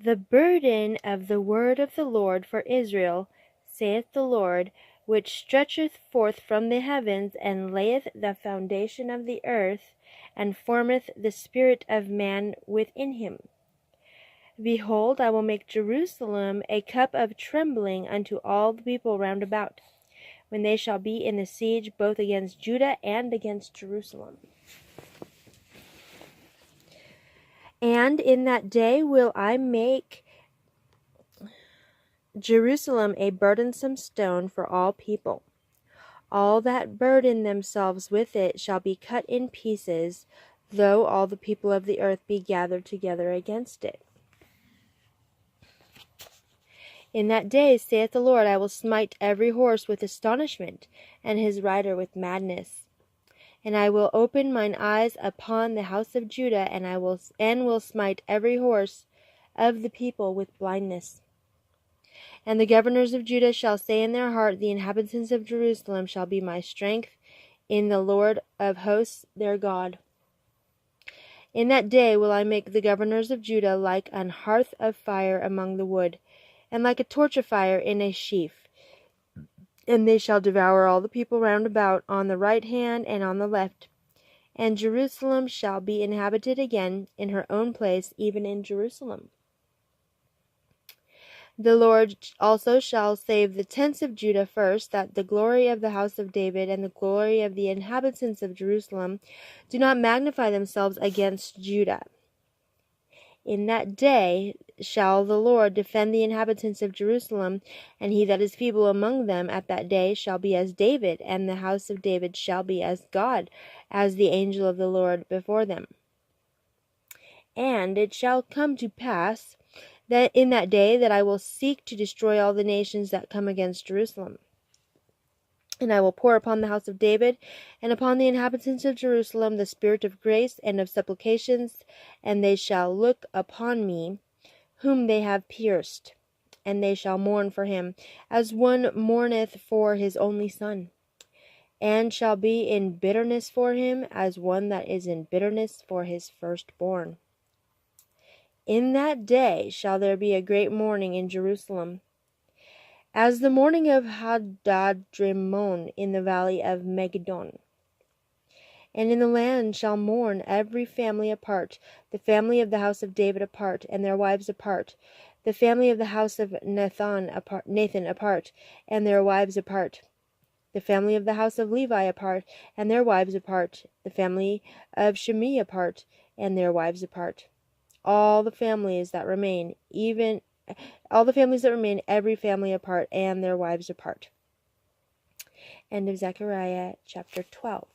The burden of the word of the Lord for Israel, saith the Lord, which stretcheth forth from the heavens, and layeth the foundation of the earth, and formeth the spirit of man within him. Behold, I will make Jerusalem a cup of trembling unto all the people round about, when they shall be in the siege both against Judah and against Jerusalem. And in that day will I make Jerusalem a burdensome stone for all people. All that burden themselves with it shall be cut in pieces, though all the people of the earth be gathered together against it. In that day, saith the Lord, I will smite every horse with astonishment, and his rider with madness. And I will open mine eyes upon the house of Judah, and will smite every horse of the people with blindness. And the governors of Judah shall say in their heart, the inhabitants of Jerusalem shall be my strength in the Lord of hosts their God. In that day will I make the governors of Judah like an hearth of fire among the wood, and like a torch of fire in a sheaf. And they shall devour all the people round about, on the right hand and on the left. And Jerusalem shall be inhabited again in her own place, even in Jerusalem. The Lord also shall save the tents of Judah first, that the glory of the house of David and the glory of the inhabitants of Jerusalem do not magnify themselves against Judah. In that day shall the Lord defend the inhabitants of Jerusalem, and he that is feeble among them at that day shall be as David, and the house of David shall be as God, as the angel of the Lord before them. And it shall come to pass that in that day that I will seek to destroy all the nations that come against Jerusalem. And I will pour upon the house of David and upon the inhabitants of Jerusalem the spirit of grace and of supplications, and they shall look upon me, whom they have pierced, and they shall mourn for him, as one mourneth for his only son, and shall be in bitterness for him, as one that is in bitterness for his firstborn. In that day shall there be a great mourning in Jerusalem, as the mourning of Hadadrimmon in the valley of Megiddon. And in the land shall mourn every family apart, the family of the house of David apart, and their wives apart, the family of the house of Nathan apart, and their wives apart, the family of the house of Levi apart, and their wives apart, the family of Shimei apart, and their wives apart. All the families that remain, every family apart, and their wives apart. End of Zechariah chapter 12.